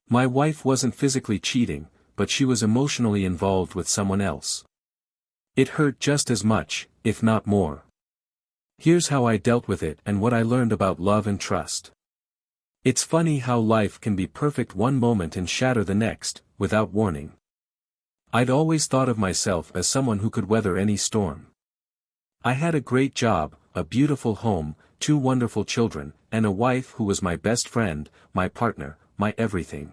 My wife wasn't physically cheating, but she was emotionally involved with someone else. It hurt just as much, if not more. Here's how I dealt with it and what I learned about love and trust. It's funny how life can be perfect one moment and shatter the next, without warning. I'd always thought of myself as someone who could weather any storm. I had a great job, a beautiful home, 2 wonderful children, and a wife who was my best friend, my partner, my everything.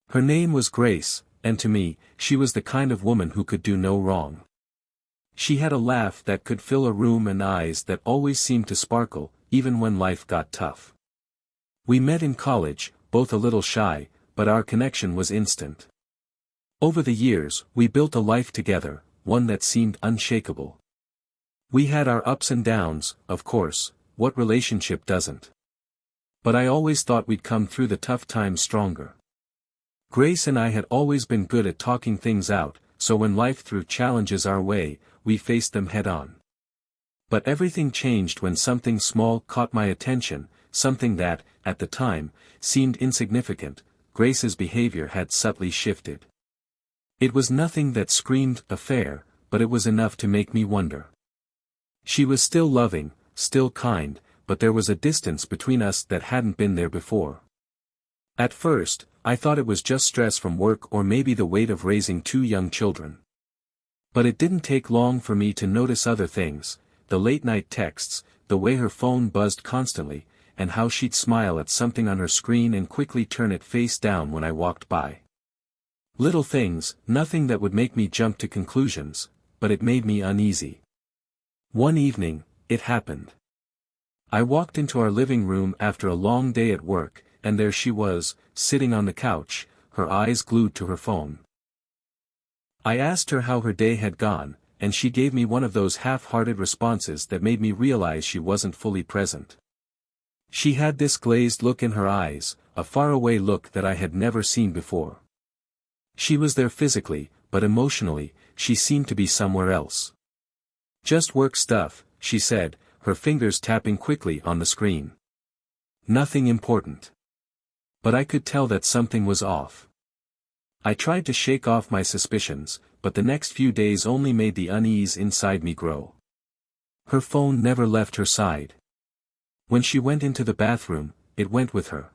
Her name was Grace, and to me, she was the kind of woman who could do no wrong. She had a laugh that could fill a room and eyes that always seemed to sparkle, even when life got tough. We met in college, both a little shy, but our connection was instant. Over the years, we built a life together, one that seemed unshakable. We had our ups and downs, of course, what relationship doesn't? But I always thought we'd come through the tough times stronger. Grace and I had always been good at talking things out, so when life threw challenges our way, we faced them head-on. But everything changed when something small caught my attention, something that, at the time, seemed insignificant. Grace's behavior had subtly shifted. It was nothing that screamed affair, but it was enough to make me wonder. She was still loving, still kind, but there was a distance between us that hadn't been there before. At first, I thought it was just stress from work or maybe the weight of raising 2 young children. But it didn't take long for me to notice other things, the late-night texts, the way her phone buzzed constantly, and how she'd smile at something on her screen and quickly turn it face down when I walked by. Little things, nothing that would make me jump to conclusions, but it made me uneasy. One evening, it happened. I walked into our living room after a long day at work, and there she was, sitting on the couch, her eyes glued to her phone. I asked her how her day had gone, and she gave me one of those half-hearted responses that made me realize she wasn't fully present. She had this glazed look in her eyes, a faraway look that I had never seen before. She was there physically, but emotionally, she seemed to be somewhere else. "Just work stuff," she said, her fingers tapping quickly on the screen. "Nothing important." But I could tell that something was off. I tried to shake off my suspicions, but the next few days only made the unease inside me grow. Her phone never left her side. When she went into the bathroom, it went with her.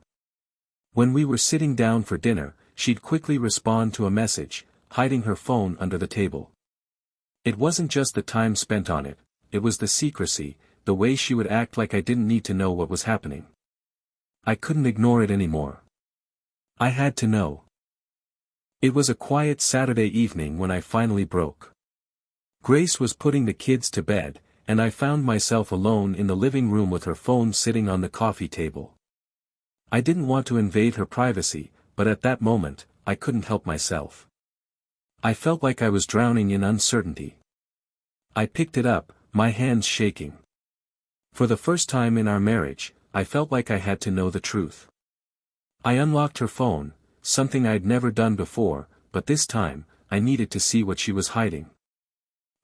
When we were sitting down for dinner, she'd quickly respond to a message, hiding her phone under the table. It wasn't just the time spent on it, it was the secrecy, the way she would act like I didn't need to know what was happening. I couldn't ignore it anymore. I had to know. It was a quiet Saturday evening when I finally broke. Grace was putting the kids to bed, and I found myself alone in the living room with her phone sitting on the coffee table. I didn't want to invade her privacy, but at that moment, I couldn't help myself. I felt like I was drowning in uncertainty. I picked it up, my hands shaking. For the first time in our marriage, I felt like I had to know the truth. I unlocked her phone, something I'd never done before, but this time, I needed to see what she was hiding.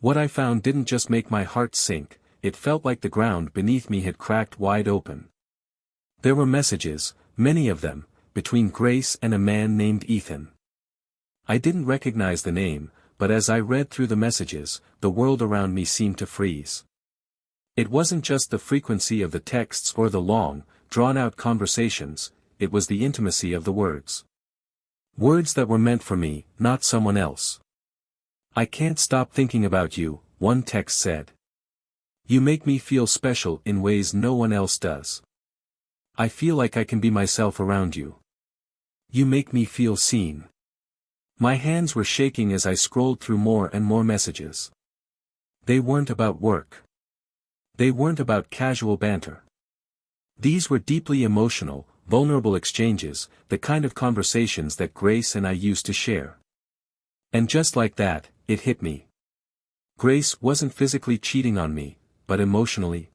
What I found didn't just make my heart sink, it felt like the ground beneath me had cracked wide open. There were messages, many of them, between Grace and a man named Ethan. I didn't recognize the name, but as I read through the messages, the world around me seemed to freeze. It wasn't just the frequency of the texts or the long, drawn-out conversations, it was the intimacy of the words. Words that were meant for me, not someone else. "I can't stop thinking about you," one text said. "You make me feel special in ways no one else does. I feel like I can be myself around you. You make me feel seen." My hands were shaking as I scrolled through more and more messages. They weren't about work. They weren't about casual banter. These were deeply emotional, vulnerable exchanges, the kind of conversations that Grace and I used to share. And just like that, it hit me. Grace wasn't physically cheating on me, but emotionally.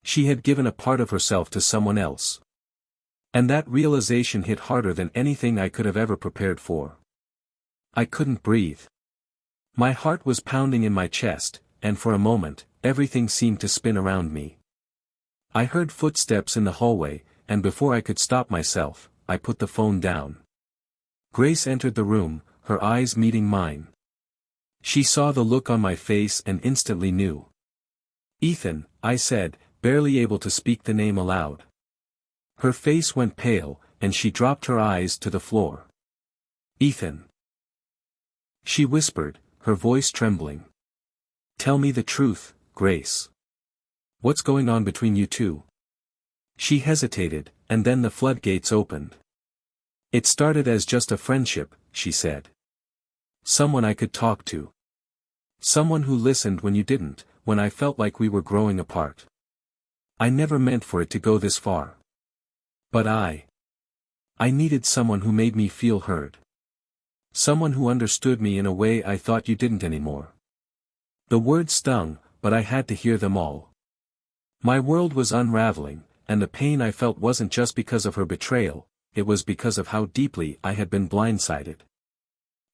She had given a part of herself to someone else. And that realization hit harder than anything I could have ever prepared for. I couldn't breathe. My heart was pounding in my chest, and for a moment, everything seemed to spin around me. I heard footsteps in the hallway, and before I could stop myself, I put the phone down. Grace entered the room, her eyes meeting mine. She saw the look on my face and instantly knew. "Ethan," I said, barely able to speak the name aloud. Her face went pale, and she dropped her eyes to the floor. "Ethan," she whispered, her voice trembling. "Tell me the truth, Grace. What's going on between you two?" She hesitated, and then the floodgates opened. "It started as just a friendship," she said. "Someone I could talk to. Someone who listened when you didn't, when I felt like we were growing apart. I never meant for it to go this far. But I needed someone who made me feel heard. Someone who understood me in a way I thought you didn't anymore." The words stung, but I had to hear them all. My world was unraveling, and the pain I felt wasn't just because of her betrayal, it was because of how deeply I had been blindsided.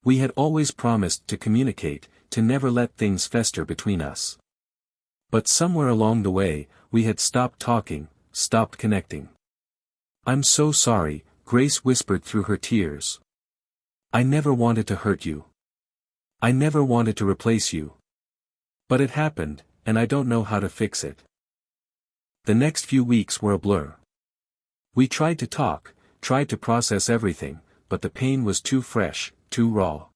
We had always promised to communicate, to never let things fester between us. But somewhere along the way, we had stopped talking, stopped connecting. "I'm so sorry," Grace whispered through her tears. "I never wanted to hurt you. I never wanted to replace you. But it happened, and I don't know how to fix it." The next few weeks were a blur. We tried to talk, tried to process everything, but the pain was too fresh, too raw.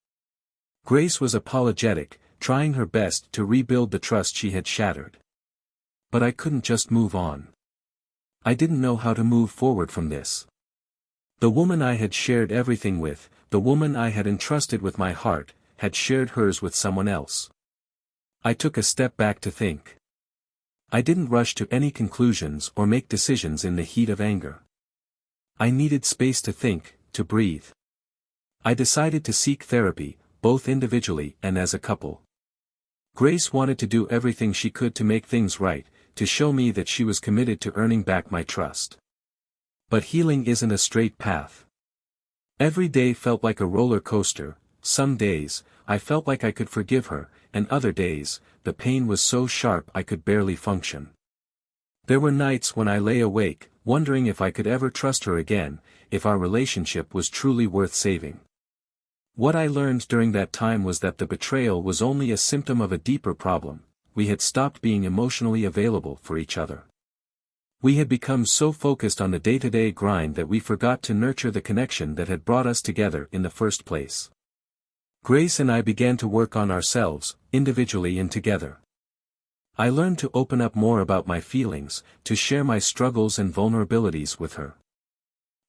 Grace was apologetic, trying her best to rebuild the trust she had shattered. But I couldn't just move on. I didn't know how to move forward from this. The woman I had shared everything with, the woman I had entrusted with my heart, had shared hers with someone else. I took a step back to think. I didn't rush to any conclusions or make decisions in the heat of anger. I needed space to think, to breathe. I decided to seek therapy, both individually and as a couple. Grace wanted to do everything she could to make things right, to show me that she was committed to earning back my trust. But healing isn't a straight path. Every day felt like a roller coaster. Some days, I felt like I could forgive her, and other days, the pain was so sharp I could barely function. There were nights when I lay awake, wondering if I could ever trust her again, if our relationship was truly worth saving. What I learned during that time was that the betrayal was only a symptom of a deeper problem. We had stopped being emotionally available for each other. We had become so focused on the day-to-day grind that we forgot to nurture the connection that had brought us together in the first place. Grace and I began to work on ourselves, individually and together. I learned to open up more about my feelings, to share my struggles and vulnerabilities with her.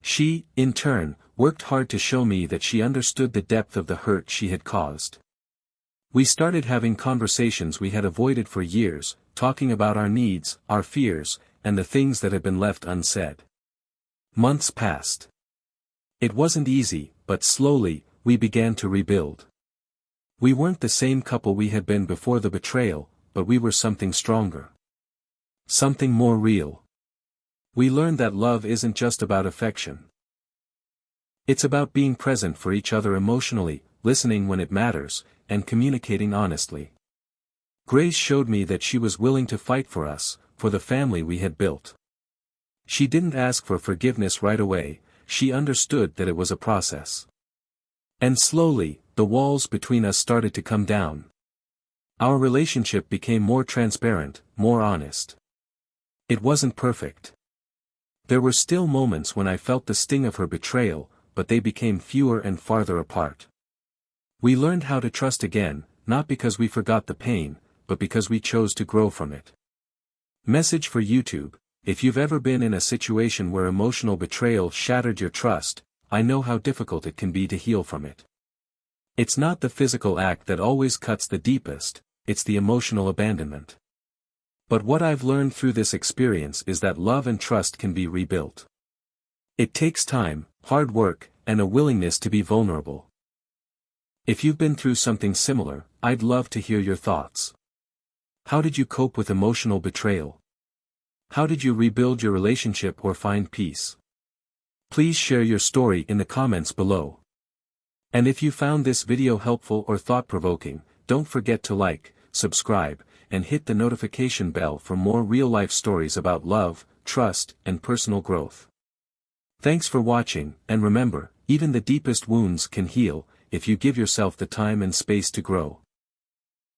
She, in turn, worked hard to show me that she understood the depth of the hurt she had caused. We started having conversations we had avoided for years, talking about our needs, our fears, and the things that had been left unsaid. Months passed. It wasn't easy, but slowly, we began to rebuild. We weren't the same couple we had been before the betrayal, but we were something stronger. Something more real. We learned that love isn't just about affection. It's about being present for each other emotionally, listening when it matters, and communicating honestly. Grace showed me that she was willing to fight for us, for the family we had built. She didn't ask for forgiveness right away, she understood that it was a process. And slowly, the walls between us started to come down. Our relationship became more transparent, more honest. It wasn't perfect. There were still moments when I felt the sting of her betrayal, but they became fewer and farther apart. We learned how to trust again, not because we forgot the pain, but because we chose to grow from it. Message for YouTube: if you've ever been in a situation where emotional betrayal shattered your trust, I know how difficult it can be to heal from it. It's not the physical act that always cuts the deepest, it's the emotional abandonment. But what I've learned through this experience is that love and trust can be rebuilt. It takes time, hard work, and a willingness to be vulnerable. If you've been through something similar, I'd love to hear your thoughts. How did you cope with emotional betrayal? How did you rebuild your relationship or find peace? Please share your story in the comments below. And if you found this video helpful or thought-provoking, don't forget to like, subscribe, and hit the notification bell for more real-life stories about love, trust, and personal growth. Thanks for watching, and remember, even the deepest wounds can heal, if you give yourself the time and space to grow.